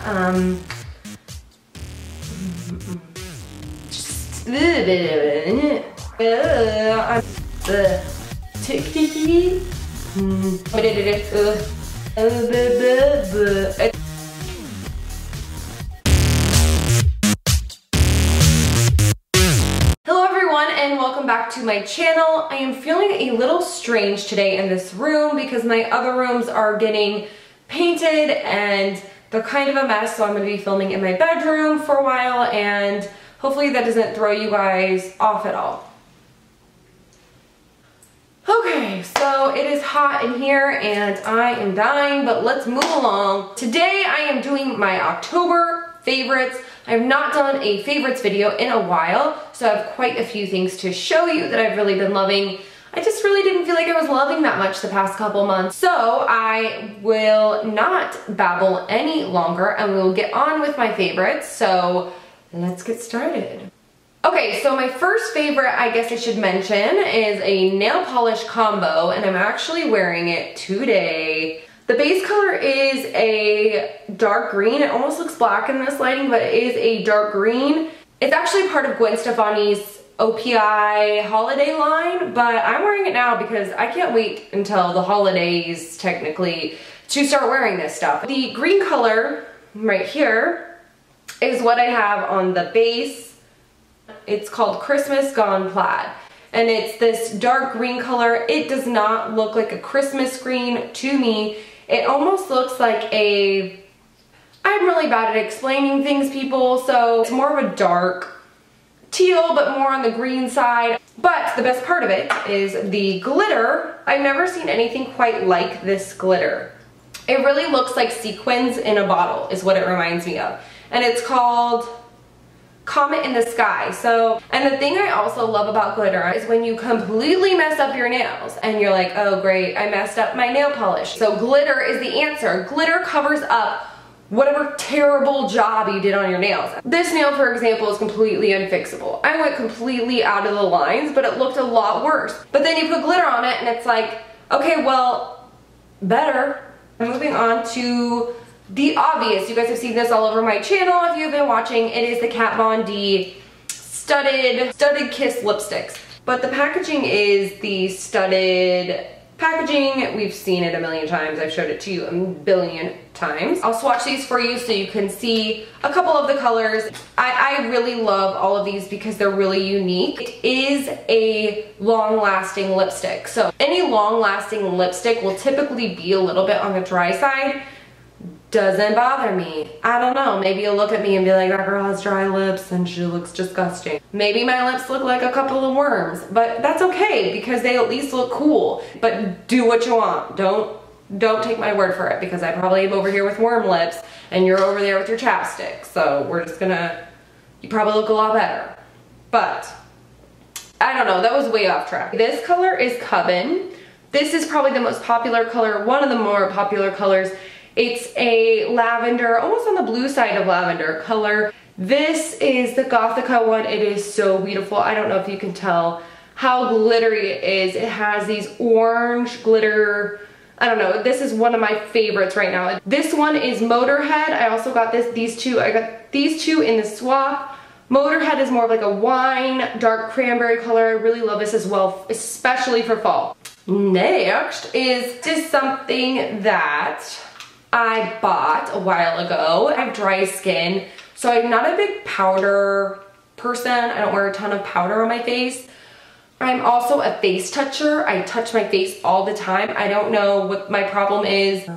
And welcome back to my channel. I am feeling a little strange today in this room because my other rooms are getting painted and they're kind of a mess, so I'm going to be filming in my bedroom for a while and hopefully that doesn't throw you guys off at all. Okay, so it is hot in here and I am dying, but let's move along. Today I am doing my October favorites. I have not done a favorites video in a while, so I have quite a few things to show you that I've really been loving. I just really didn't feel like I was loving that much the past couple months. So I will not babble any longer and we will get on with my favorites. So let's get started. Okay, so my first favorite, I guess I should mention, is a nail polish combo, and I'm actually wearing it today. The base color is a dark green. It almost looks black in this lighting, but it is a dark green. It's actually part of Gwen Stefani's OPI holiday line, but I'm wearing it now because I can't wait until the holidays, technically, to start wearing this stuff. The green color right here is what I have on the base. It's called Christmas Gone Plaid. And it's this dark green color. It does not look like a Christmas green to me. It almost looks like a... I'm really bad at explaining things, people, so it's more of a dark teal, but more on the green side. But the best part of it is the glitter. I've never seen anything quite like this glitter. It really looks like sequins in a bottle is what it reminds me of. And it's called Comet in the Sky. So, and the thing I also love about glitter is when you completely mess up your nails and you're like, oh great, I messed up my nail polish. So glitter is the answer. Glitter covers up whatever terrible job you did on your nails. This nail, for example, is completely unfixable. I went completely out of the lines, but it looked a lot worse. But then you put glitter on it and it's like, okay, well, better. Moving on to the obvious. You guys have seen this all over my channel if you've been watching. It is the Kat Von D studded Kiss lipsticks. But the packaging is the studded packaging. We've seen it a million times. I've showed it to you a billion times. I'll swatch these for you so you can see a couple of the colors. I really love all of these because they're really unique. It is a long-lasting lipstick. So any long-lasting lipstick will typically be a little bit on the dry side. Doesn't bother me. I don't know, maybe you'll look at me and be like, that girl has dry lips and she looks disgusting. Maybe my lips look like a couple of worms, but that's okay because they at least look cool. But do what you want. Don't take my word for it because I probably am over here with worm lips and you're over there with your chapstick. So we're just gonna, you probably look a lot better. But I don't know, that was way off track. This color is Coven. This is probably the most popular color, one of the more popular colors. It's a lavender, almost on the blue side of lavender color. This is the Gothica one. It is so beautiful. I don't know if you can tell how glittery it is. It has these orange glitter. I don't know. This is one of my favorites right now. This one is Motorhead. I also got these two. I got these two in the swap. Motorhead is more of like a wine, dark cranberry color. I really love this as well, especially for fall. Next is just something that I bought a while ago. I have dry skin, so I'm not a big powder person. I don't wear a ton of powder on my face. I'm also a face toucher. I touch my face all the time. I don't know what my problem is.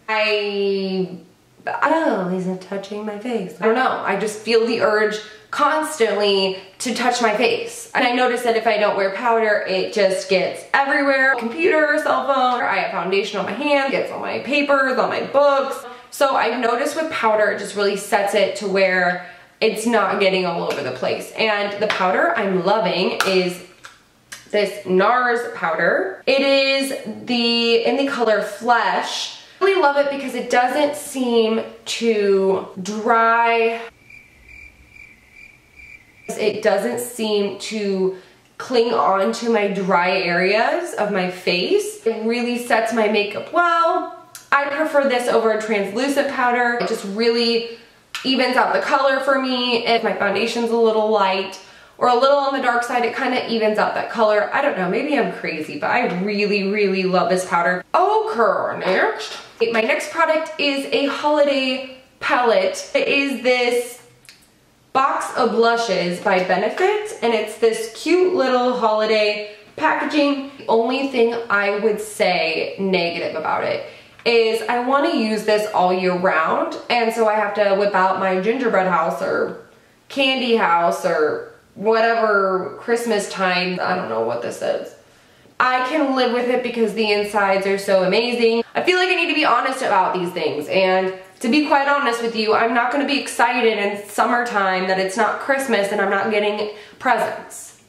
I isn't touching my face. I don't know. I just feel the urge constantly to touch my face. And I notice that if I don't wear powder, it just gets everywhere. Computer, cell phone, I have foundation on my hand, gets on my papers, on my books. So I've noticed with powder, it just really sets it to where it's not getting all over the place. And the powder I'm loving is this NARS powder. It is in the color Flesh. I really love it because it doesn't seem to dry. It doesn't seem to cling on to my dry areas of my face. It really sets my makeup well. I prefer this over a translucent powder. It just really evens out the color for me. If my foundation's a little light or a little on the dark side, it kind of evens out that color. I don't know, maybe I'm crazy, but I really, really love this powder. Okay, next. My next product is a holiday palette. It is this box of blushes by Benefit, and it's this cute little holiday packaging. The only thing I would say negative about it is I want to use this all year round, and so I have to whip out my gingerbread house or candy house or whatever Christmas time. I don't know what this is. I can live with it because the insides are so amazing. I feel like I need to be honest about these things, and to be quite honest with you, I'm not going to be excited in summertime that it's not Christmas and I'm not getting presents.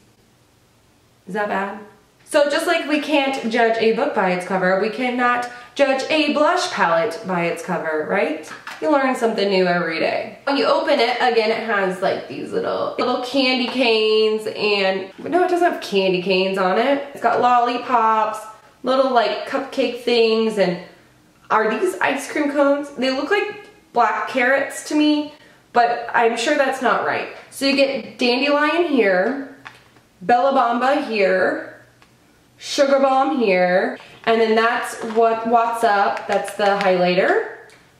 Is that bad? So just like we can't judge a book by its cover, we cannot judge a blush palette by its cover, right? You learn something new every day. When you open it, again, it has like these little candy canes, and no, it doesn't have candy canes on it. It's got lollipops, little like cupcake things, and are these ice cream cones? They look like black carrots to me, but I'm sure that's not right. So you get dandelion here, Bella Bamba here, Sugar Bomb here, and then that's what's up. That's the highlighter.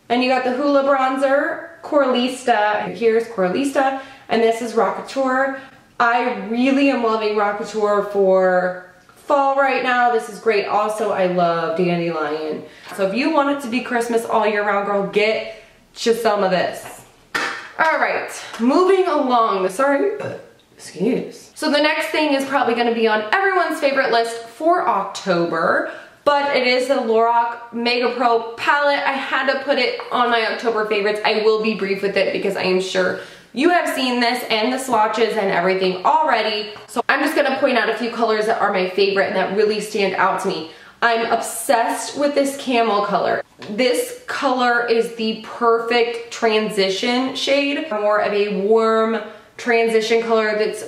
And you got the Hoola bronzer, Coralista. Here's Coralista, and this is Rockateur. I really am loving Rockateur for fall right now. This is great. Also, I love Dandelion. So if you want it to be Christmas all year round, girl, get just some of this. All right, moving along. Sorry, excuse. So the next thing is probably gonna be on everyone's favorite list for October, but it is the Lorac Mega Pro palette. I had to put it on my October favorites. I will be brief with it because I am sure you have seen this and the swatches and everything already. So I'm just gonna point out a few colors that are my favorite and that really stand out to me. I'm obsessed with this camel color. This color is the perfect transition shade, more of a warm transition color that's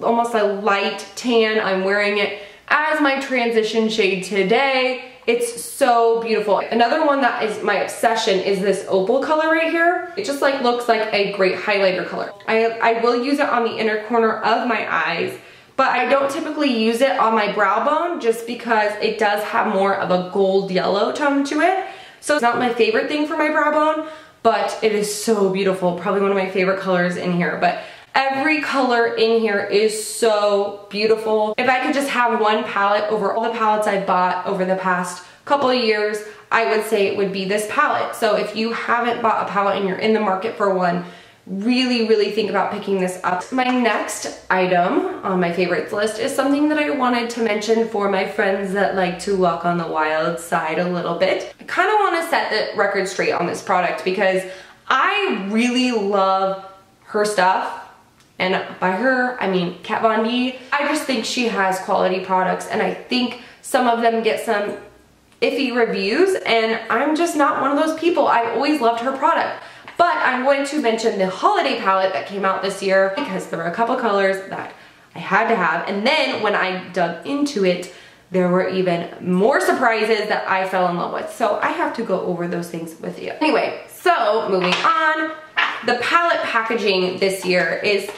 almost a light tan. I'm wearing it as my transition shade today. It's so beautiful. Another one that is my obsession is this opal color right here. It just like looks like a great highlighter color. I will use it on the inner corner of my eyes, but I don't typically use it on my brow bone just because it does have more of a gold yellow tone to it. So it's not my favorite thing for my brow bone, but it is so beautiful. Probably one of my favorite colors in here. But every color in here is so beautiful. If I could just have one palette over all the palettes I've bought over the past couple of years, I would say it would be this palette. So if you haven't bought a palette and you're in the market for one, really, really think about picking this up. My next item on my favorites list is something that I wanted to mention for my friends that like to walk on the wild side a little bit. I kind of want to set the record straight on this product because I really love her stuff. And by her, I mean Kat Von D. I just think she has quality products, and I think some of them get some iffy reviews, and I'm just not one of those people. I've always loved her product. But I'm going to mention the holiday palette that came out this year because there were a couple colors that I had to have. And then when I dug into it, there were even more surprises that I fell in love with. So I have to go over those things with you. Anyway, so moving on. The palette packaging this year is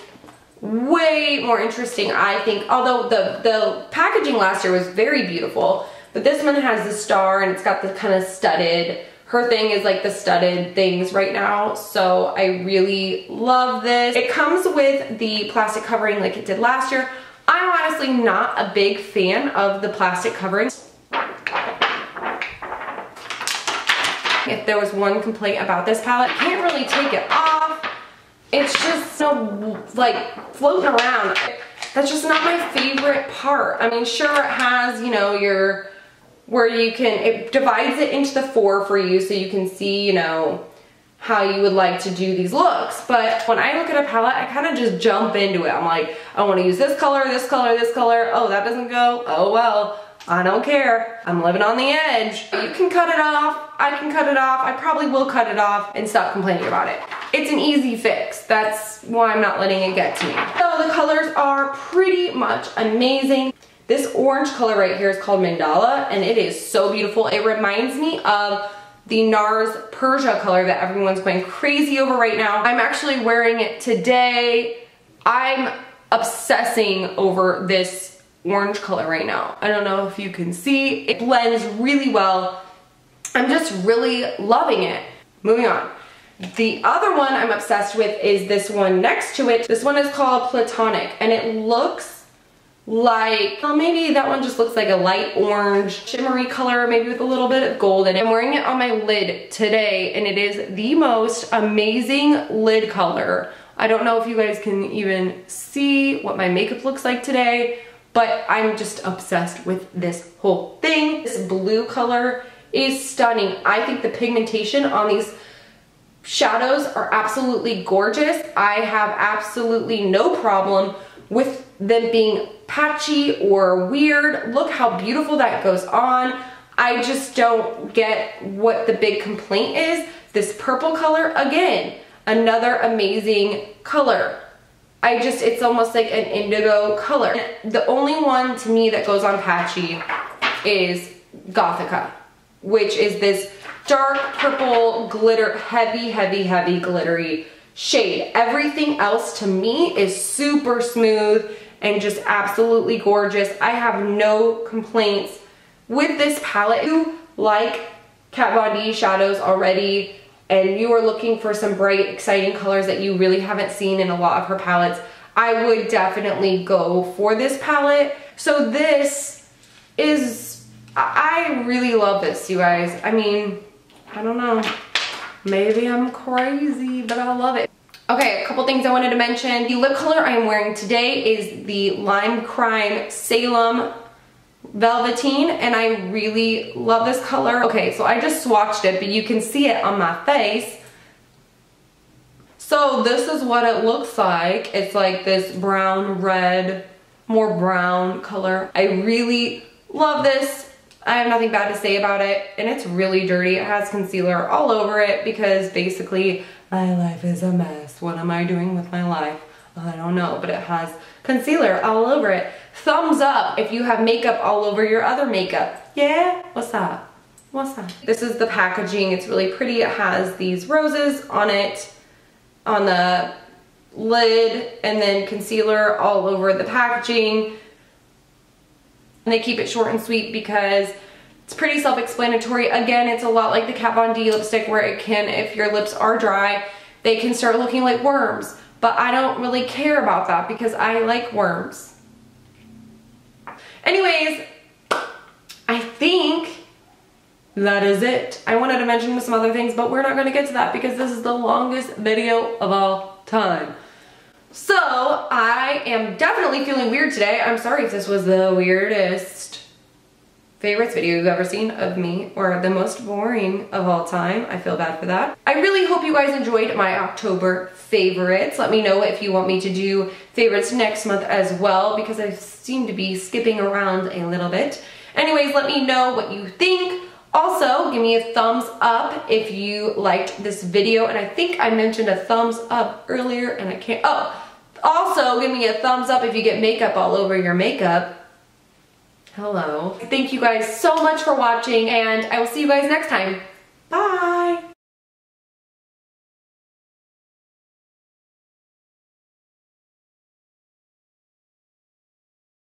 way more interesting, I think. Although the packaging last year was very beautiful, but this one has the star and it's got the kind of studded. Her thing is like the studded things right now, so I really love this. It comes with the plastic covering like it did last year. I'm honestly not a big fan of the plastic covering. If there was one complaint about this palette, I can't really take it off. It's just so like floating around. That's just not my favorite part. I mean, sure, it has, you know, your where you can, it divides it into the 4 for you so you can see, you know, how you would like to do these looks. But when I look at a palette, I kind of just jump into it. I'm like, I want to use this color, this color, this color. Oh, that doesn't go. Oh, well, I don't care. I'm living on the edge. You can cut it off. I can cut it off. I probably will cut it off and stop complaining about it. It's an easy fix. That's why I'm not letting it get to me. So the colors are pretty much amazing. This orange color right here is called Mandala, and it is so beautiful. It reminds me of the NARS Persia color that everyone's going crazy over right now. I'm actually wearing it today. I'm obsessing over this orange color right now. I don't know if you can see. It blends really well. I'm just really loving it. Moving on. The other one I'm obsessed with is this one next to it. This one is called Platonic, and it looks like, well, maybe that one just looks like a light orange shimmery color, maybe with a little bit of gold in it. I'm wearing it on my lid today, and it is the most amazing lid color. I don't know if you guys can even see what my makeup looks like today, but I'm just obsessed with this whole thing. This blue color is stunning. I think the pigmentation on these shadows are absolutely gorgeous. I have absolutely no problem with them being patchy or weird. Look how beautiful that goes on. I just don't get what the big complaint is. This purple color, again, another amazing color. It's almost like an indigo color. The only one to me that goes on patchy is Gothica, which is this dark purple glitter, heavy glittery shade. Everything else to me is super smooth and just absolutely gorgeous. I have no complaints with this palette. If you like Kat Von D shadows already and you are looking for some bright, exciting colors that you really haven't seen in a lot of her palettes, I would definitely go for this palette. So this is, I really love this, you guys. I mean, I don't know, maybe I'm crazy, but I love it. Okay, a couple things I wanted to mention. The lip color I am wearing today is the Lime Crime Salem Velvetine, and I really love this color. Okay, so I just swatched it, but you can see it on my face. So this is what it looks like. It's like this brown, red, more brown color. I really love this. I have nothing bad to say about it, and it's really dirty. It has concealer all over it because basically my life is a mess. What am I doing with my life? I don't know, but it has concealer all over it. Thumbs up if you have makeup all over your other makeup. Yeah? What's up? What's up? This is the packaging. It's really pretty. It has these roses on it, on the lid, and then concealer all over the packaging. And they keep it short and sweet because it's pretty self-explanatory. Again, it's a lot like the Kat Von D lipstick where it can, if your lips are dry, they can start looking like worms. But I don't really care about that because I like worms. Anyways, I think that is it. I wanted to mention some other things, but we're not going to get to that because this is the longest video of all time. So, I am definitely feeling weird today. I'm sorry if this was the weirdest favorites video you've ever seen of me, or the most boring of all time. I feel bad for that. I really hope you guys enjoyed my October favorites. Let me know if you want me to do favorites next month as well, because I seem to be skipping around a little bit. Anyways, let me know what you think. Also, give me a thumbs up if you liked this video, and I think I mentioned a thumbs up earlier and I can't, also give me a thumbs up if you get makeup all over your makeup. Hello. Thank you guys so much for watching, and I will see you guys next time. Bye!